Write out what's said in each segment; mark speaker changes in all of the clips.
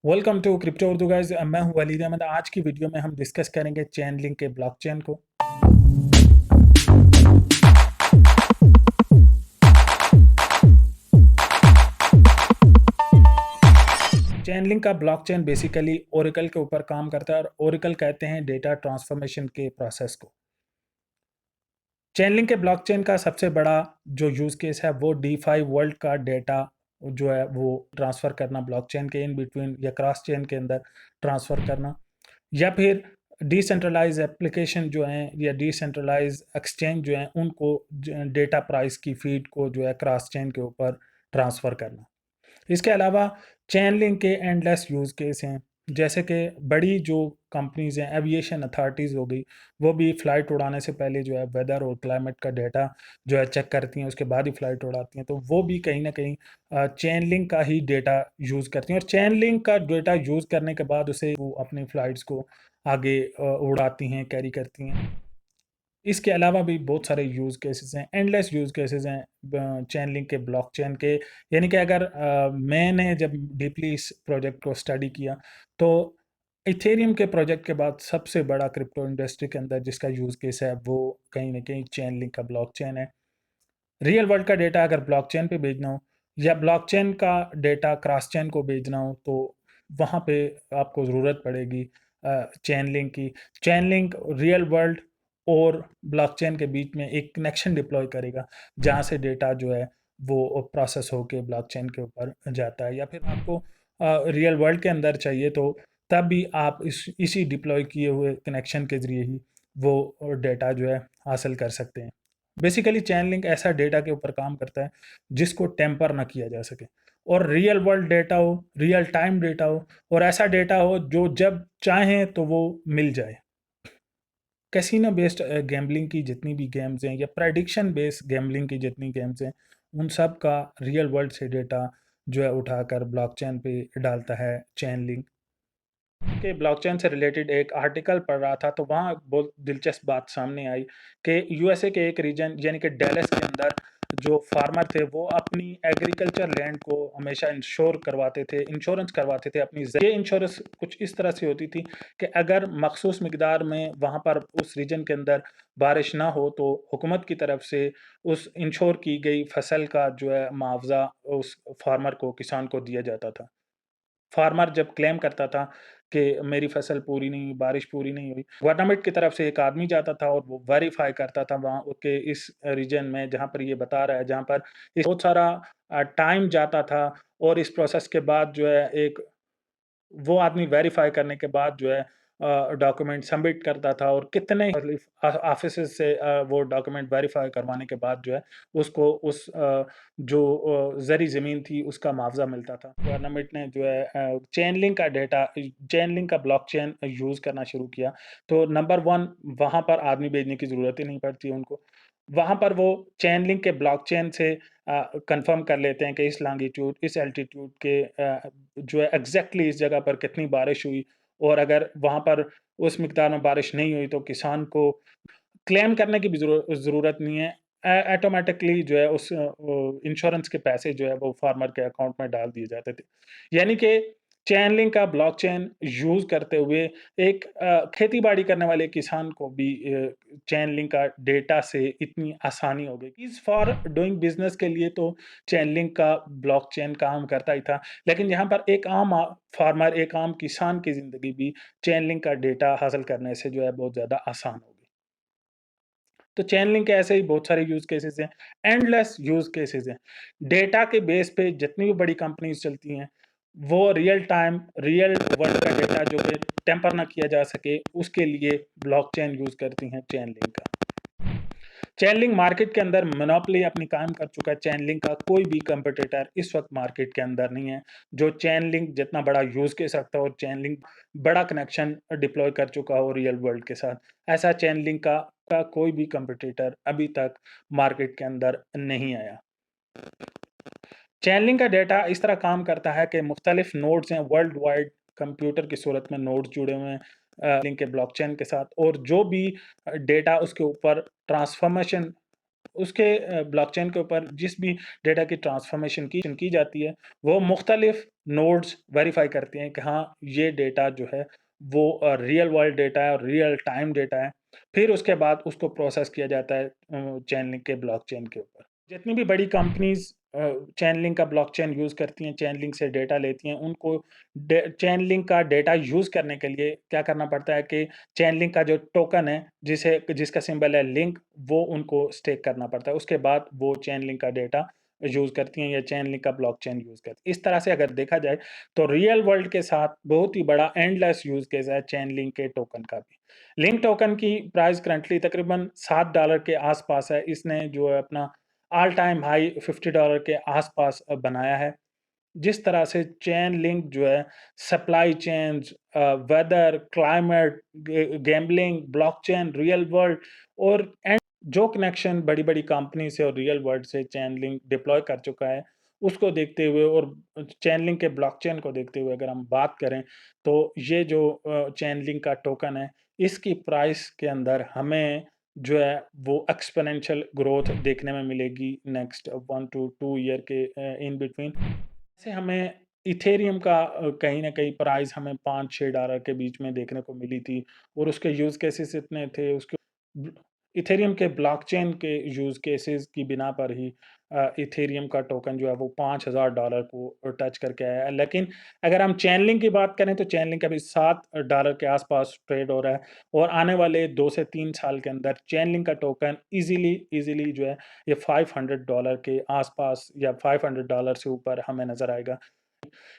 Speaker 1: Welcome to crypto Urdu guys. मैं हूं वलीद अहमद। आज की वीडियो में हम डिस्कस करेंगे चेन लिंक के ब्लॉकचेन को। चेन लिंक का ब्लॉकचेन बेसिकली ओरेकल के ऊपर काम करता है और ओरेकल कहते हैं डेटा ट्रांसफॉर्मेशन के प्रोसेस को। चेन लिंक के ब्लॉकचेन का सबसे बड़ा जो यूज़ केस है वो डीफाई वर्ल्ड का डेटा जो है वो ट्रांसफ़र करना, ब्लॉकचेन के इन बिटवीन या क्रॉस चेन के अंदर ट्रांसफ़र करना, या फिर डिसेंट्रलाइज एप्लीकेशन जो हैं या डिसेंट्रलाइज एक्सचेंज जो हैं उनको डेटा प्राइस की फीड को जो है क्रॉस चेन के ऊपर ट्रांसफ़र करना। इसके अलावा चेन लिंक के एंडलेस यूज़ केस हैं, जैसे कि बड़ी जो कंपनीज़ हैं, एविएशन अथॉरिटीज़ हो गई, वो भी फ़्लाइट उड़ाने से पहले जो है वेदर और क्लाइमेट का डेटा जो है चेक करती हैं, उसके बाद ही फ़्लाइट उड़ाती हैं। तो वो भी कहीं ना कहीं चेन लिंक का ही डेटा यूज़ करती हैं और चेन लिंक का डेटा यूज़ करने के बाद उसे वो अपनी फ़्लाइट्स को आगे उड़ाती हैं, कैरी करती हैं। इसके अलावा भी बहुत सारे यूज़ केसेस हैं, एंडलेस यूज़ केसेस हैं चेन लिंक के, ब्लॉकचेन के। यानी कि अगर मैंने जब डीपली इस प्रोजेक्ट को स्टडी किया तो इथेरियम के प्रोजेक्ट के बाद सबसे बड़ा क्रिप्टो इंडस्ट्री के अंदर जिसका यूज़ केस है वो कहीं ना कहीं चेन लिंक का ब्लॉकचेन है। रियल वर्ल्ड का डेटा अगर ब्लॉकचेन पे भेजना हो या ब्लॉकचेन का डेटा क्रॉस चेन को भेजना हो तो वहाँ पे आपको ज़रूरत पड़ेगी चेन लिंक की। चेन लिंक रियल वर्ल्ड और ब्लॉकचेन के बीच में एक कनेक्शन डिप्लॉय करेगा जहाँ से डेटा जो है वो प्रोसेस होके ब्लॉकचेन के ऊपर जाता है। या फिर आपको रियल वर्ल्ड के अंदर चाहिए तो तब भी आप इसी डिप्लॉय किए हुए कनेक्शन के ज़रिए ही वो डेटा जो है हासिल कर सकते हैं। बेसिकली चैन लिंक ऐसा डेटा के ऊपर काम करता है जिसको टेम्पर ना किया जा सके, और रियल वर्ल्ड डेटा हो, रियल टाइम डेटा हो, और ऐसा डेटा हो जो जब चाहें तो वो मिल जाए। कैसीनो बेस्ड गैम्बलिंग की जितनी भी गेम्स हैं या प्रेडिक्शन बेस्ड गैम्बलिंग की जितनी गेम्स हैं उन सब का रियल वर्ल्ड से डेटा जो है उठाकर ब्लॉकचेन पे डालता है चैन लिंक। के ब्लॉकचेन से रिलेटेड एक आर्टिकल पढ़ रहा था तो वहाँ बहुत दिलचस्प बात सामने आई कि यूएसए के एक रीजन यानी कि डैलस के अंदर जो फार्मर थे वो अपनी एग्रीकल्चर लैंड को हमेशा इंश्योरेंस करवाते थे अपनी। ये इंश्योरेंस कुछ इस तरह से होती थी कि अगर मखसूस मिकदार में वहाँ पर उस रीजन के अंदर बारिश ना हो तो हुकूमत की तरफ से उस इंश्योर की गई फसल का जो है मुआवजा उस फार्मर को, किसान को दिया जाता था। फार्मर जब क्लेम करता था कि मेरी फसल पूरी नहीं हुई, बारिश पूरी नहीं हुई, गवर्नमेंट की तरफ से एक आदमी जाता था और वो वेरीफाई करता था वहाँ के इस रीजन में जहाँ पर ये बता रहा है, जहाँ पर बहुत सारा टाइम जाता था। और इस प्रोसेस के बाद जो है एक वो आदमी वेरीफाई करने के बाद जो है डॉक्यूमेंट सबमिट करता था और कितने ऑफिस से वो डॉक्यूमेंट वेरीफाई करवाने के बाद जो है उसको उस जो जरी ज़मीन थी उसका मुआवजा मिलता था। गवर्नमेंट ने जो है चेन लिंक का डेटा, चेन लिंक का ब्लॉकचेन यूज़ करना शुरू किया तो नंबर वन, वहाँ पर आदमी भेजने की ज़रूरत ही नहीं पड़ती उनको। वहाँ पर वो चेन लिंक के ब्लॉकचेन से कंफर्म कर लेते हैं कि इस लॉन्गिट्यूड, इस एल्टीट्यूड के जो है एग्जैक्टली इस जगह पर कितनी बारिश हुई, और अगर वहाँ पर उस मिकदार में बारिश नहीं हुई तो किसान को क्लेम करने की भी ज़रूरत नहीं है। ऑटोमैटिकली जो है उस इंश्योरेंस के पैसे जो है वो फार्मर के अकाउंट में डाल दिए जाते थे। यानी कि चेन लिंक का ब्लॉकचेन यूज़ करते हुए एक खेती-बाड़ी करने वाले किसान को भी चेन लिंक का डेटा से इतनी आसानी हो गई। इज़ फॉर डूइंग बिज़नेस के लिए तो चेन लिंक का ब्लॉकचेन काम करता ही था, लेकिन यहाँ पर एक आम फार्मर, एक आम किसान की ज़िंदगी भी चेन लिंक का डेटा हासिल करने से जो है बहुत ज़्यादा आसान हो गई। तो चेन लिंक के ऐसे ही बहुत सारे यूज़ केसेस हैं, एंडलेस यूज़ केसेस हैं। डेटा के बेस पे जितनी भी बड़ी कंपनीज़ चलती हैं, वो रियल टाइम, रियल वर्ल्ड का डेटा जो कि टेम्पर ना किया जा सके, उसके लिए ब्लॉकचेन यूज़ करती हैं चेन लिंक का। चैनलिंग मार्केट के अंदर मोनोपोली अपनी कायम कर चुका है। चैनलिंग का कोई भी कंपटीटर इस वक्त मार्केट के अंदर नहीं है जो चैनलिंग जितना बड़ा यूज के सकता हो और चैनलिंग बड़ा कनेक्शन डिप्लॉय कर चुका हो रियल वर्ल्ड के साथ। ऐसा चैनलिंग का कोई भी कंपटीटर अभी तक मार्केट के अंदर नहीं आया। चैनलिंग का डेटा इस तरह काम करता है कि मुख्तलिफ नोड्स हैं, वर्ल्ड वाइड कंप्यूटर की सूरत में नोड्स जुड़े हुए हैं लिंक के ब्लॉकचेन के साथ, और जो भी डेटा उसके ऊपर ट्रांसफॉर्मेशन उसके ब्लॉकचेन के ऊपर जिस भी डेटा की ट्रांसफॉर्मेशन की जाती है, वो मुख्तलिफ नोड्स वेरीफाई करते हैं कि हाँ, ये डेटा जो है वो रियल वर्ल्ड डेटा है और रियल टाइम डेटा है। फिर उसके बाद उसको प्रोसेस किया जाता है चेनलिंक के ब्लॉकचेन के ऊपर। जितनी भी बड़ी कंपनीज़ चेनलिंक का ब्लॉकचेन यूज़ करती हैं, चेनलिंक से डेटा लेती हैं, उनको चेनलिंक का डेटा यूज़ करने के लिए क्या करना पड़ता है कि चेनलिंक का जो टोकन है, जिसका सिंबल है लिंक, वो उनको स्टेक करना पड़ता है। उसके बाद वो चेनलिंक का डेटा यूज़ करती हैं या चेनलिंक का ब्लॉकचेन यूज़ करती हैं। इस तरह से अगर देखा जाए तो रियल वर्ल्ड के साथ बहुत ही बड़ा एंडलेस यूज़ केस है चेनलिंक के टोकन का भी। लिंक टोकन की प्राइस करंटली तकरीबन $7 के आसपास है। इसने जो है अपना ऑल टाइम हाई $50 के आसपास बनाया है। जिस तरह से चेन लिंक जो है supply chains, weather, climate, gambling, blockchain, real world और जो कनेक्शन बड़ी-बड़ी कंपनी से और रियल वर्ल्ड से चेन लिंक डिप्लॉय कर चुका है, उसको देखते हुए और चेन लिंक के ब्लॉकचेन को देखते हुए अगर हम बात करें, तो ये जो चेन लिंक का टोकन है, इसकी प्राइस के अंदर हमें जो है वो एक्स्पोनेंशियल ग्रोथ देखने में मिलेगी नेक्स्ट 1 टू 2 ईयर के इन बिटवीन। से हमें इथेरियम का कहीं न कहीं प्राइस हमें $5-6 के बीच में देखने को मिली थी और उसके यूज़ केसेस इतने थे उसके ब इथेरियम के ब्लॉकचेन के यूज़ केसेस की बिना पर ही इथेरियम का टोकन जो है वो $5000 को टच करके आया है। लेकिन अगर हम चेनलिंक की बात करें तो चेनलिंक अभी $7 के आस-पास ट्रेड हो रहा है और आने वाले 2 से 3 साल के अंदर चेनलिंक का टोकन ईज़िली जो है ये $500 के आस-पास या $500 से ऊपर हमें नज़र आएगा।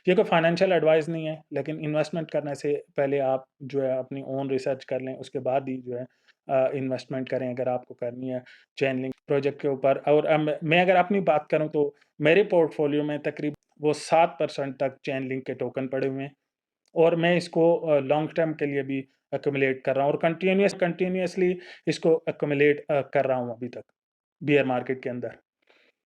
Speaker 1: ये कोई फाइनेंशियल एडवाइस नहीं है, लेकिन इन्वेस्टमेंट करने से पहले आप जो है अपनी ओन रिसर्च कर लें, उसके बाद ही जो है इन्वेस्टमेंट करें अगर आपको करनी है चेनलिंक प्रोजेक्ट के ऊपर। और मैं अगर अपनी बात करूँ तो मेरे पोर्टफोलियो में तकरीबन वो 7% तक चेनलिंक के टोकन पड़े हुए हैं और मैं इसको लॉन्ग टर्म के लिए भी एक्युमुलेट कर रहा हूँ और कंटिन्यूअसली इसको एक्युमुलेट कर रहा हूँ अभी तक बियर मार्केट के अंदर।